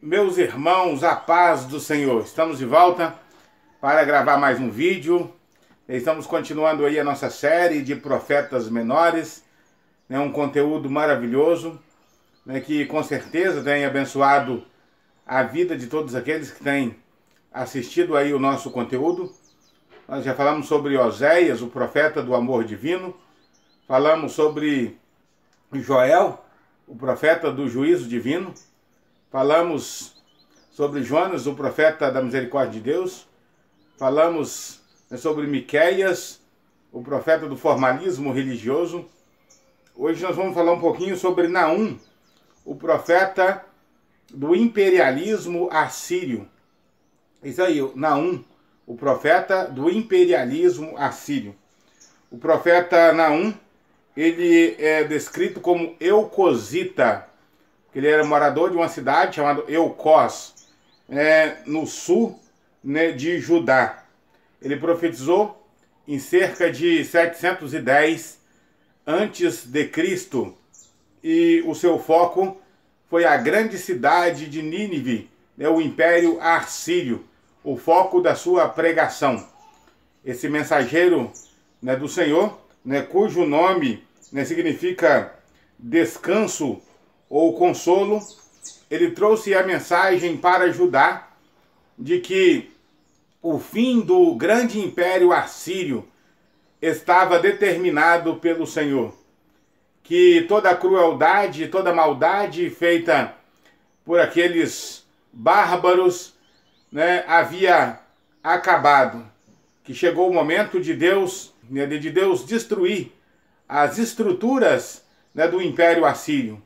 Meus irmãos, a paz do Senhor. Estamos de volta para gravar mais um vídeo. Estamos continuando aí a nossa série de profetas menores, um conteúdo maravilhoso, que com certeza tem abençoado a vida de todos aqueles que têm assistido aí o nosso conteúdo. Nós já falamos sobre Oséias, o profeta do amor divino. Falamos sobre Joel, o profeta do juízo divino. Falamos sobre Jonas, o profeta da misericórdia de Deus. Falamos sobre Miqueias, o profeta do formalismo religioso. Hoje nós vamos falar um pouquinho sobre Naum, o profeta do imperialismo assírio. Isso aí, Naum, o profeta do imperialismo assírio. O profeta Naum, ele é descrito como eucosita. Ele era morador de uma cidade chamada Eucós, no sul de Judá. Ele profetizou em cerca de 710 antes de Cristo, e o seu foco foi a grande cidade de Nínive, o Império Assírio, o foco da sua pregação. Esse mensageiro do Senhor, cujo nome significa descanso ou consolo, ele trouxe a mensagem para Judá de que o fim do grande império assírio estava determinado pelo Senhor, que toda a crueldade, toda a maldade feita por aqueles bárbaros havia acabado, que chegou o momento de Deus destruir as estruturas do império assírio.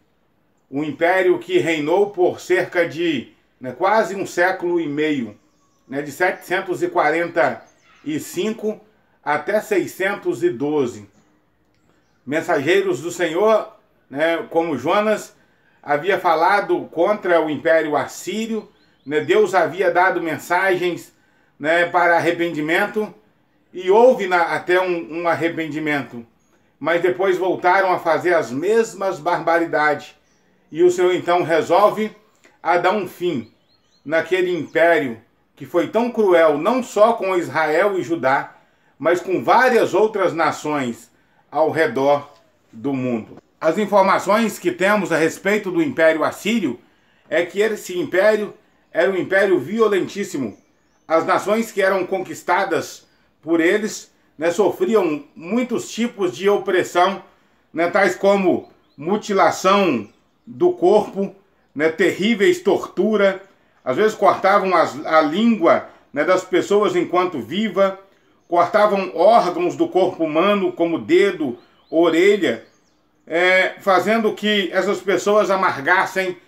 Um império que reinou por cerca de quase um século e meio, de 745 até 612. Mensageiros do Senhor, como Jonas, havia falado contra o império assírio. Deus havia dado mensagens para arrependimento, e houve até um arrependimento, mas depois voltaram a fazer as mesmas barbaridades. E o Senhor então resolve a dar um fim naquele império que foi tão cruel, não só com Israel e Judá, mas com várias outras nações ao redor do mundo. As informações que temos a respeito do Império Assírio é que esse império era um império violentíssimo. As nações que eram conquistadas por eles sofriam muitos tipos de opressão, tais como mutilação do corpo, terríveis tortura, às vezes cortavam a língua das pessoas enquanto viva, cortavam órgãos do corpo humano, como dedo, orelha, fazendo que essas pessoas amargassem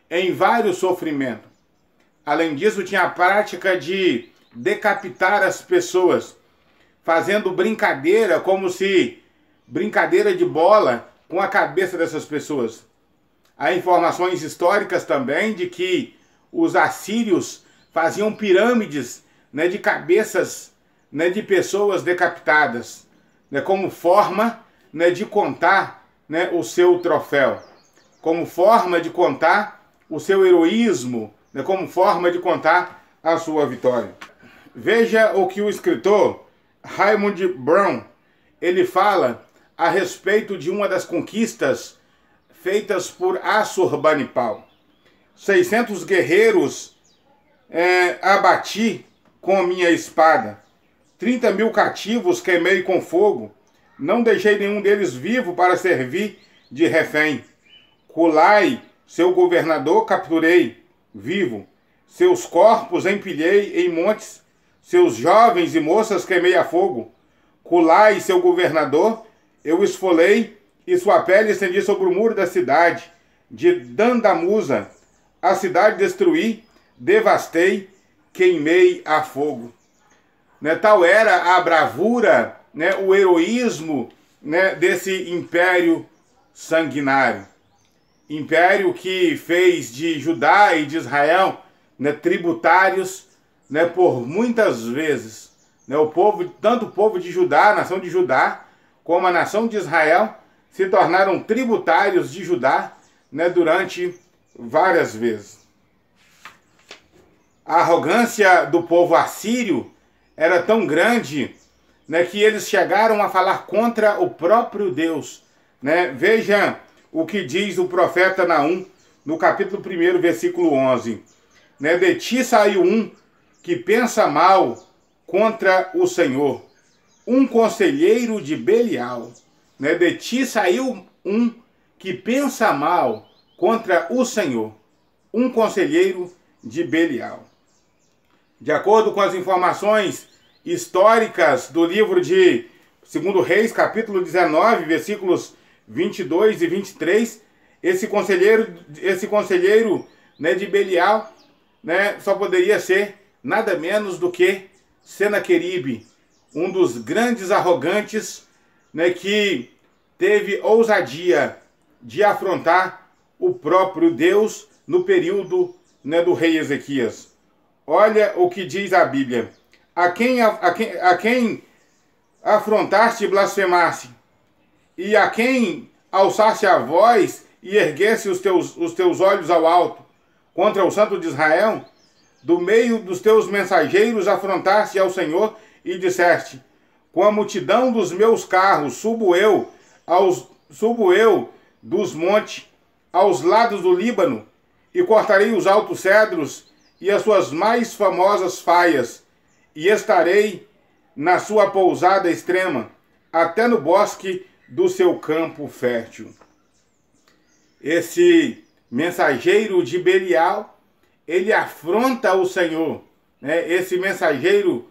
em vários sofrimentos. Além disso, tinha a prática de decapitar as pessoas, fazendo brincadeira, como se brincadeira de bola com a cabeça dessas pessoas. Há informações históricas também de que os assírios faziam pirâmides de cabeças de pessoas decapitadas, como forma de contar o seu troféu, como forma de contar o seu heroísmo, como forma de contar a sua vitória. Veja o que o escritor Raymond Brown ele fala a respeito de uma das conquistas feitas por Assurbanipal. 600 guerreiros abati com minha espada. 30.000 cativos queimei com fogo. Não deixei nenhum deles vivo para servir de refém. Culai, seu governador, capturei vivo. Seus corpos empilhei em montes. Seus jovens e moças queimei a fogo. Culai, seu governador, eu esfolei, e sua pele estendi sobre o muro da cidade de Dandamusa. A cidade destruí, devastei, queimei a fogo. Tal era a bravura, o heroísmo desse império sanguinário. Império que fez de Judá e de Israel tributários por muitas vezes. Tanto o povo de Judá, a nação de Judá, como a nação de Israel, se tornaram tributários de Judá durante várias vezes. A arrogância do povo assírio era tão grande, né, que eles chegaram a falar contra o próprio Deus, né? Veja o que diz o profeta Naum, no capítulo 1, versículo 11. Né? De ti saiu um que pensa mal contra o Senhor, um conselheiro de Belial. Né? De ti saiu um que pensa mal contra o Senhor, um conselheiro de Belial. De acordo com as informações históricas do livro de 2 Reis, capítulo 19, versículos 22 e 23, esse conselheiro, né, de Belial, né, só poderia ser nada menos do que Senaqueribe, um dos grandes arrogantes, né, que teve ousadia de afrontar o próprio Deus no período, né, do rei Ezequias. Olha o que diz a Bíblia. A quem afrontaste e blasfemaste, e a quem alçaste a voz e erguesse os teus olhos ao alto contra o Santo de Israel, do meio dos teus mensageiros afrontaste ao Senhor e disseste: com a multidão dos meus carros subo eu dos montes aos lados do Líbano, e cortarei os altos cedros e as suas mais famosas faias, e estarei na sua pousada extrema, até no bosque do seu campo fértil. Esse mensageiro de Belial, ele afronta o Senhor, né? Esse mensageiro,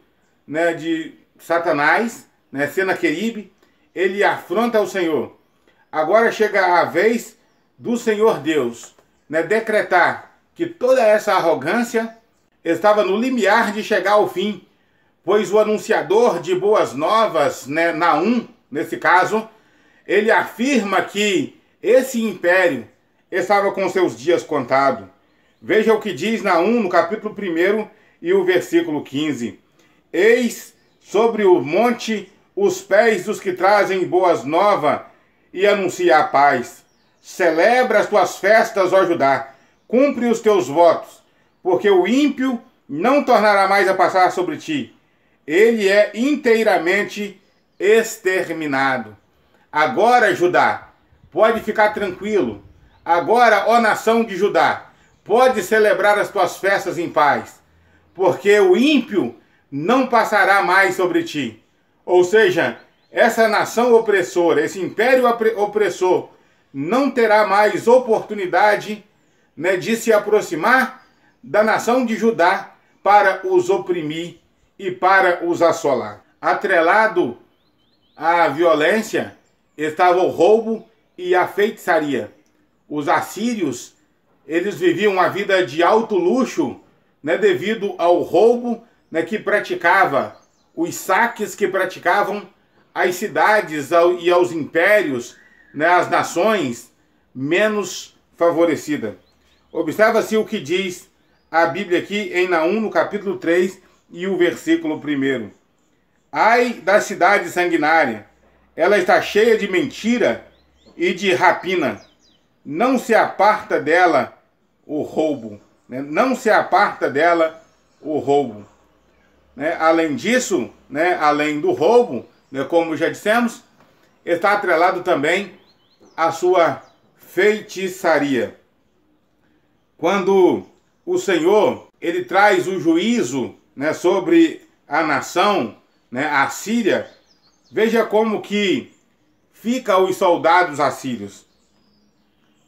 né, de Satanás, né, Senaqueribe, ele afronta o Senhor. Agora chega a vez do Senhor Deus, né, decretar que toda essa arrogância estava no limiar de chegar ao fim, pois o anunciador de boas novas, né, Naum, nesse caso, ele afirma que esse império estava com seus dias contados. Veja o que diz Naum no capítulo 1 e o versículo 15. Eis sobre o monte os pés dos que trazem boas novas e anuncia a paz. Celebra as tuas festas, ó Judá, cumpre os teus votos, porque o ímpio não tornará mais a passar sobre ti. Ele é inteiramente exterminado. Agora, Judá, pode ficar tranquilo. Agora, ó nação de Judá, pode celebrar as tuas festas em paz, porque o ímpio não passará mais sobre ti. Ou seja, essa nação opressora, esse império opressor, não terá mais oportunidade, né, de se aproximar da nação de Judá para os oprimir e para os assolar. Atrelado à violência estava o roubo e a feitiçaria. Os assírios, eles viviam uma vida de alto luxo, né, devido ao roubo, né, que praticava, os saques que praticavam às cidades e aos impérios, né, às nações menos favorecidas. Observa-se o que diz a Bíblia aqui em Naum, no capítulo 3 e o versículo 1. Ai da cidade sanguinária, ela está cheia de mentira e de rapina. Não se aparta dela o roubo, né? Não se aparta dela o roubo. Né? Além disso, né, além do roubo, né, como já dissemos, está atrelado também a sua feitiçaria. Quando o Senhor, ele traz o juízo, né, sobre a nação, né, a Síria, veja como que fica os soldados assírios.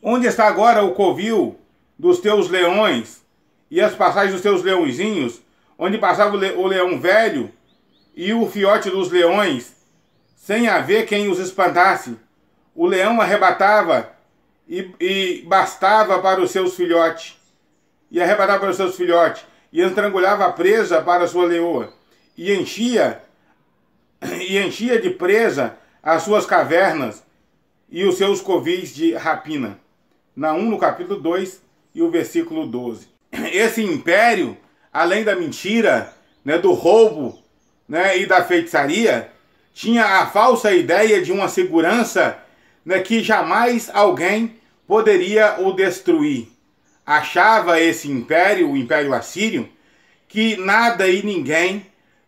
Onde está agora o covil dos teus leões e as passagens dos teus leõezinhos, onde passava o leão velho e o fiote dos leões, sem haver quem os espantasse? O leão arrebatava e bastava para os seus filhotes, e arrebatava para os seus filhotes, e estrangulhava a presa para a sua leoa, e enchia de presa as suas cavernas e os seus covis de rapina. Naum, no capítulo 2 e o versículo 12. Esse império, além da mentira, né, do roubo, né, e da feitiçaria, tinha a falsa ideia de uma segurança, né, que jamais alguém poderia o destruir. Achava esse império, o Império Assírio, que nada e ninguém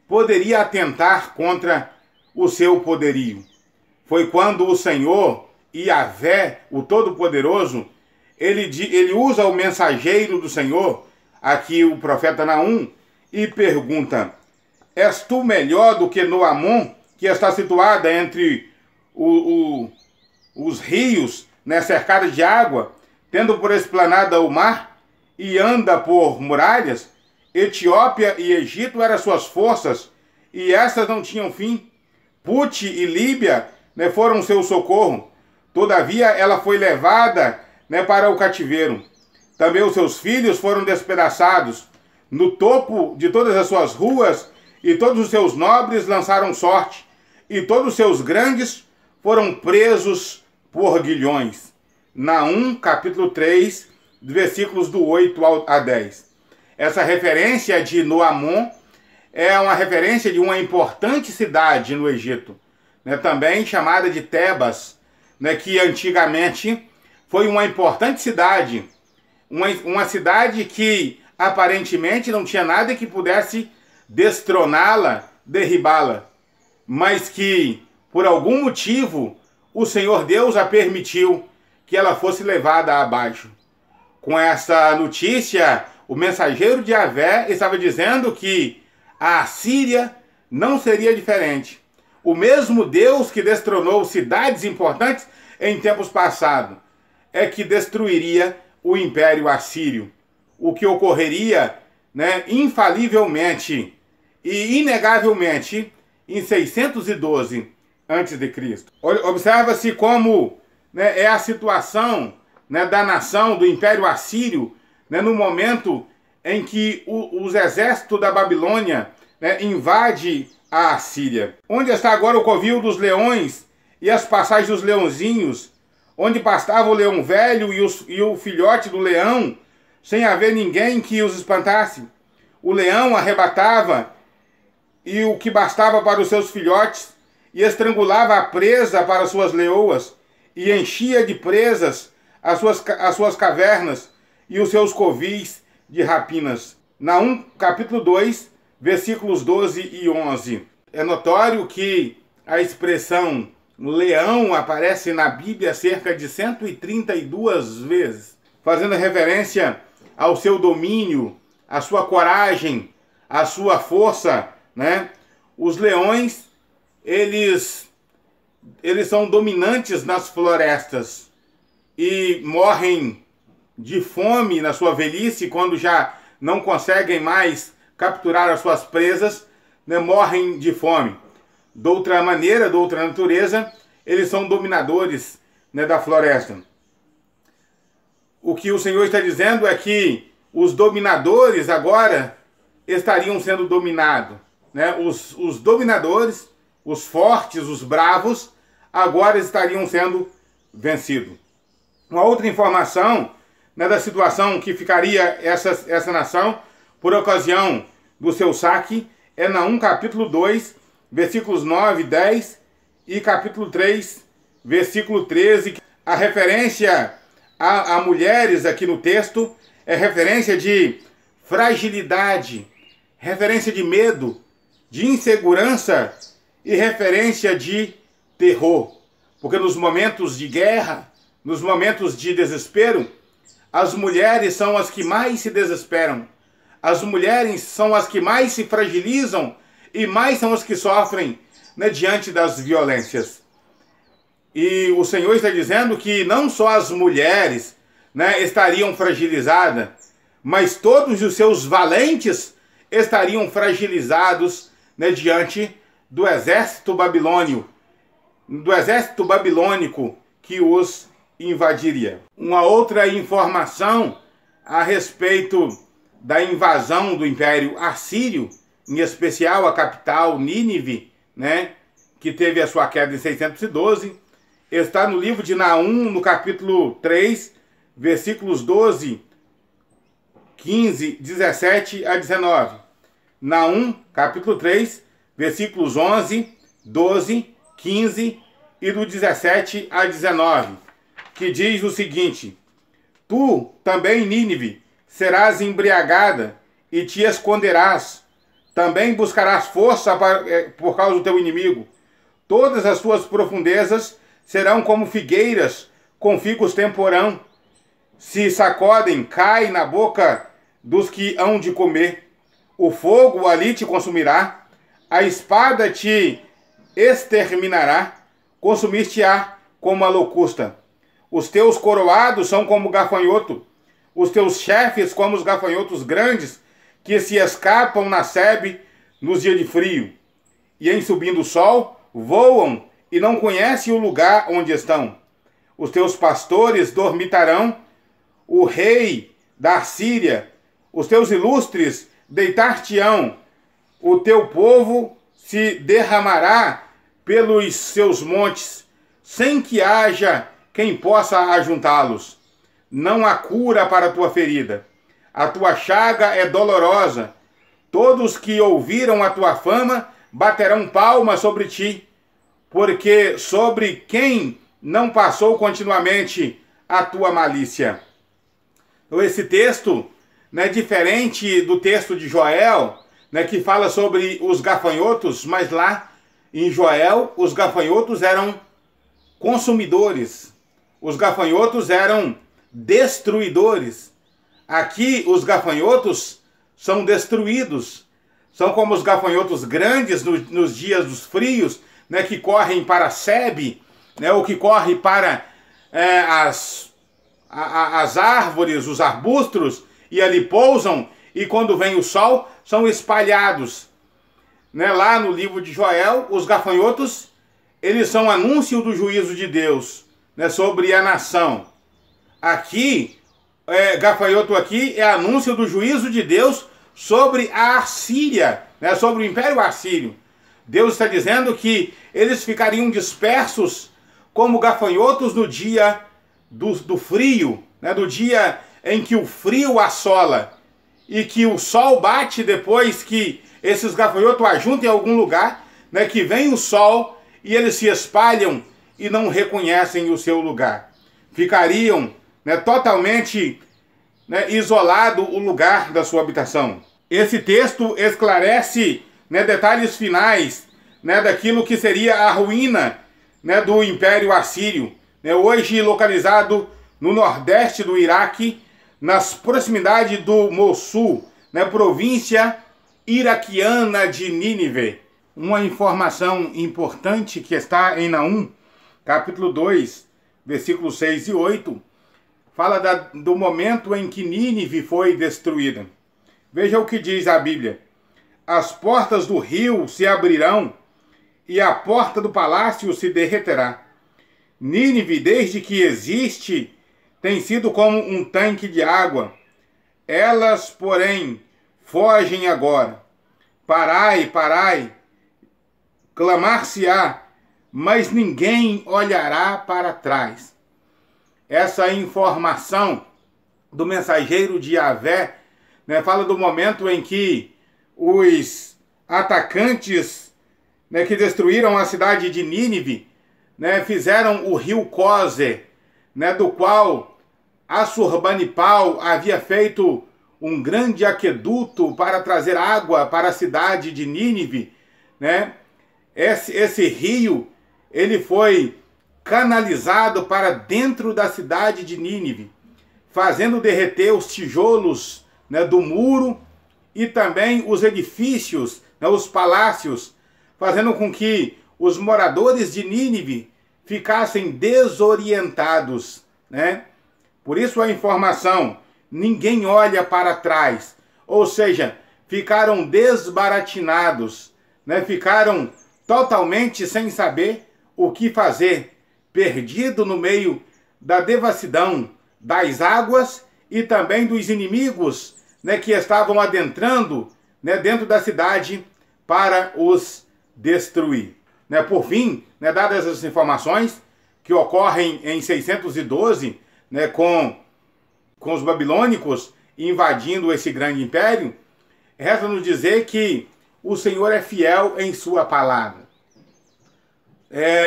poderia atentar contra o seu poderio. Foi quando o Senhor, Yahvé, o Todo-Poderoso, ele usa o mensageiro do Senhor, aqui o profeta Naum, e pergunta: és tu melhor do que Noamon, que está situada entre os rios, né, cercada de água, tendo por esplanada o mar, e anda por muralhas? Etiópia e Egito eram suas forças, e essas não tinham fim. Pute e Líbia, né, foram seu socorro. Todavia ela foi levada, né, para o cativeiro. Também os seus filhos foram despedaçados. No topo de todas as suas ruas, e todos os seus nobres lançaram sorte, e todos os seus grandes foram presos por guilhões. Naum, capítulo 3, versículos do 8 a 10. Essa referência de Noamon é uma referência de uma importante cidade no Egito, né, também chamada de Tebas, né, que antigamente foi uma importante cidade, uma cidade que aparentemente não tinha nada que pudesse destroná-la, derribá-la, mas que, por algum motivo, o Senhor Deus a permitiu que ela fosse levada abaixo. Com essa notícia, o mensageiro de Yahvé estava dizendo que a Assíria não seria diferente. O mesmo Deus que destronou cidades importantes em tempos passados é que destruiria o Império Assírio. O que ocorreria, né, infalivelmente e inegavelmente em 612 a.C. Observa-se como, né, é a situação, né, da nação, do Império Assírio, né, no momento em que os exércitos da Babilônia, né, invade a Assíria. Onde está agora o covil dos leões e as passagens dos leãozinhos, onde pastava o leão velho e o filhote do leão, sem haver ninguém que os espantasse? O leão arrebatava e o que bastava para os seus filhotes, e estrangulava a presa para suas leoas, e enchia de presas as suas cavernas e os seus covis de rapinas. Naum, capítulo 2, versículos 12 e 11. É notório que a expressão leão aparece na Bíblia cerca de 132 vezes, fazendo referência ao seu domínio, à sua coragem, à sua força, né? Os leões, eles são dominantes nas florestas e morrem de fome na sua velhice, quando já não conseguem mais capturar as suas presas, né? Morrem de fome. De outra maneira, de outra natureza, eles são dominadores, né, da floresta. O que o Senhor está dizendo é que os dominadores agora estariam sendo dominados, né? Os dominadores, os fortes, os bravos, agora estariam sendo vencidos. Uma outra informação, né, da situação que ficaria essa nação por ocasião do seu saque é Naum capítulo 2, versículos 9 e 10 e capítulo 3, versículo 13. A referência a mulheres aqui no texto é referência de fragilidade, referência de medo, de insegurança e referência de terror. Porque nos momentos de guerra, nos momentos de desespero, as mulheres são as que mais se desesperam. As mulheres são as que mais se fragilizam e mais são as que sofrem, né, diante das violências. E o Senhor está dizendo que não só as mulheres, né, estariam fragilizadas, mas todos os seus valentes estariam fragilizados, né, diante do exército babilônico, que os invadiria. Uma outra informação a respeito da invasão do Império Assírio, em especial a capital Nínive, né, que teve a sua queda em 612, está no livro de Naum, no capítulo 3, versículos 12, 15, 17 a 19. Naum, capítulo 3, versículos 11, 12, 15 e do 17 a 19, que diz o seguinte: tu também, Nínive, serás embriagada e te esconderás. Também buscarás força por causa do teu inimigo. Todas as tuas profundezas serão como figueiras com figos temporão. Se sacodem, cai na boca dos que hão de comer. O fogo ali te consumirá, a espada te exterminará, consumir-te-á como a locusta. Os teus coroados são como gafanhoto, os teus chefes como os gafanhotos grandes, que se escapam na sebe nos dias de frio. E em subindo o sol, voam e não conhecem o lugar onde estão. Os teus pastores dormitarão, o rei da Assíria, os teus ilustres deitar-te-ão, o teu povo se derramará pelos seus montes, sem que haja quem possa ajuntá-los. Não há cura para a tua ferida, a tua chaga é dolorosa. Todos que ouviram a tua fama baterão palmas sobre ti, porque sobre quem não passou continuamente a tua malícia. Então, esse texto, né, diferente do texto de Joel, né, que fala sobre os gafanhotos, mas lá em Joel os gafanhotos eram consumidores, os gafanhotos eram destruidores. Aqui os gafanhotos são destruídos, são como os gafanhotos grandes nos dias dos frios, né, que correm para a sebe, né, ou que correm para as árvores, os arbustos, e ali pousam, e quando vem o sol, são espalhados. Né, lá no livro de Joel, os gafanhotos, eles são anúncio do juízo de Deus, né, sobre a nação. Aqui, gafanhoto aqui é anúncio do juízo de Deus sobre a Assíria, né, sobre o Império Assírio. Deus está dizendo que eles ficariam dispersos como gafanhotos no dia do frio, né, do dia em que o frio assola e que o sol bate depois que esses gafanhotos ajuntem em algum lugar, né, que vem o sol e eles se espalham e não reconhecem o seu lugar. Ficariam, né, totalmente, né, isolado o lugar da sua habitação. Esse texto esclarece, né, detalhes finais, né, daquilo que seria a ruína, né, do Império Assírio, né, hoje localizado no nordeste do Iraque, nas proximidades do Mossul, né, província iraquiana de Nínive. Uma informação importante que está em Naum, capítulo 2, versículos 6 e 8, fala do momento em que Nínive foi destruída. Veja o que diz a Bíblia. As portas do rio se abrirão e a porta do palácio se derreterá. Nínive, desde que existe, tem sido como um tanque de água. Elas, porém, fogem agora. Parai, parai, clamar-se-á, mas ninguém olhará para trás. Essa informação do mensageiro de Yahvé, né, fala do momento em que os atacantes, né, que destruíram a cidade de Nínive, né, fizeram o rio Cózer, né, do qual Assurbanipal havia feito um grande aqueduto para trazer água para a cidade de Nínive, né? Esse rio, ele foi canalizado para dentro da cidade de Nínive, fazendo derreter os tijolos, né, do muro e também os edifícios, né, os palácios, fazendo com que os moradores de Nínive ficassem desorientados, né? Por isso a informação, ninguém olha para trás, ou seja, ficaram desbaratinados, né? Ficaram totalmente sem saber o que fazer, perdido no meio da devassidão das águas e também dos inimigos, né, que estavam adentrando, né, dentro da cidade para os destruir. Né, por fim, né, dadas as informações que ocorrem em 612, né, com os babilônicos invadindo esse grande império, resta-nos dizer que o Senhor é fiel em sua palavra.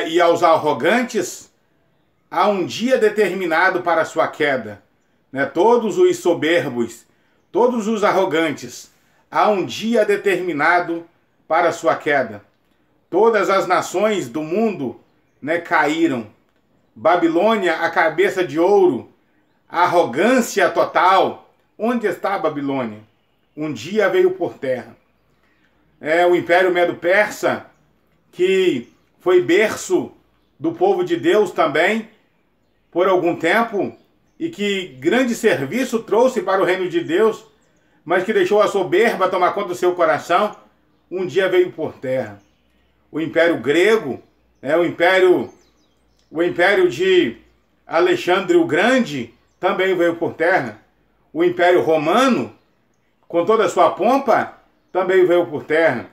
E aos arrogantes, há um dia determinado para a sua queda. Né? Todos os soberbos, todos os arrogantes, há um dia determinado para a sua queda. Todas as nações do mundo, caíram. Babilônia, a cabeça de ouro, a arrogância total. Onde está a Babilônia? Um dia veio por terra. O Império Medo-Persa, que foi berço do povo de Deus também, por algum tempo, e que grande serviço trouxe para o reino de Deus, mas que deixou a soberba tomar conta do seu coração, um dia veio por terra. O Império Grego, o Império de Alexandre o Grande, também veio por terra. O Império Romano, com toda a sua pompa, também veio por terra.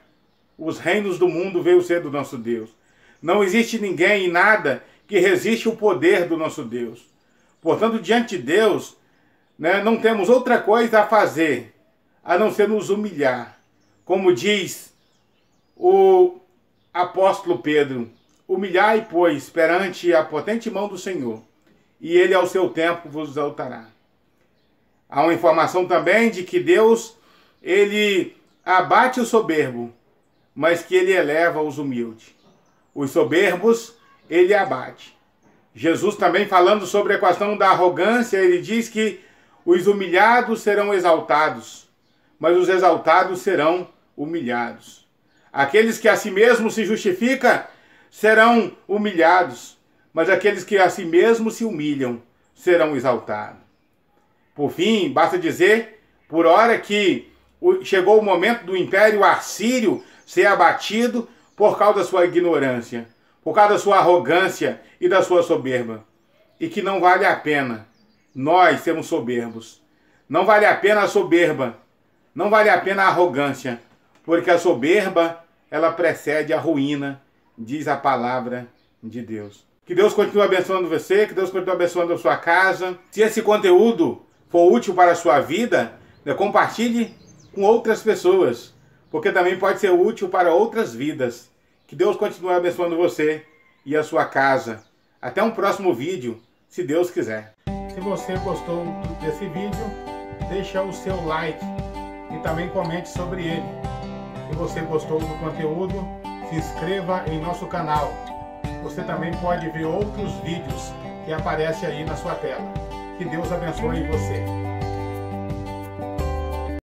Os reinos do mundo veio ser do nosso Deus. Não existe ninguém e nada que resiste ao poder do nosso Deus. Portanto, diante de Deus, não temos outra coisa a fazer, a não ser nos humilhar. Como diz o apóstolo Pedro, humilhai, pois, perante a potente mão do Senhor, e ele ao seu tempo vos exaltará. Há uma informação também de que Deus, ele abate o soberbo, mas que ele eleva os humildes. Os soberbos, ele abate. Jesus também falando sobre a questão da arrogância, ele diz que os humilhados serão exaltados, mas os exaltados serão humilhados. Aqueles que a si mesmos se justificam serão humilhados, mas aqueles que a si mesmos se humilham serão exaltados. Por fim, basta dizer, por hora, que chegou o momento do Império Assírio ser abatido por causa da sua ignorância, por causa da sua arrogância e da sua soberba. E que não vale a pena nós sermos soberbos. Não vale a pena a soberba, não vale a pena a arrogância, porque a soberba, ela precede a ruína, diz a palavra de Deus. Que Deus continue abençoando você, que Deus continue abençoando a sua casa. Se esse conteúdo for útil para a sua vida, compartilhe com outras pessoas, porque também pode ser útil para outras vidas. Que Deus continue abençoando você e a sua casa. Até um próximo vídeo, se Deus quiser. Se você gostou desse vídeo, deixa o seu like e também comente sobre ele. Se você gostou do conteúdo, se inscreva em nosso canal. Você também pode ver outros vídeos que aparecem aí na sua tela. Que Deus abençoe você.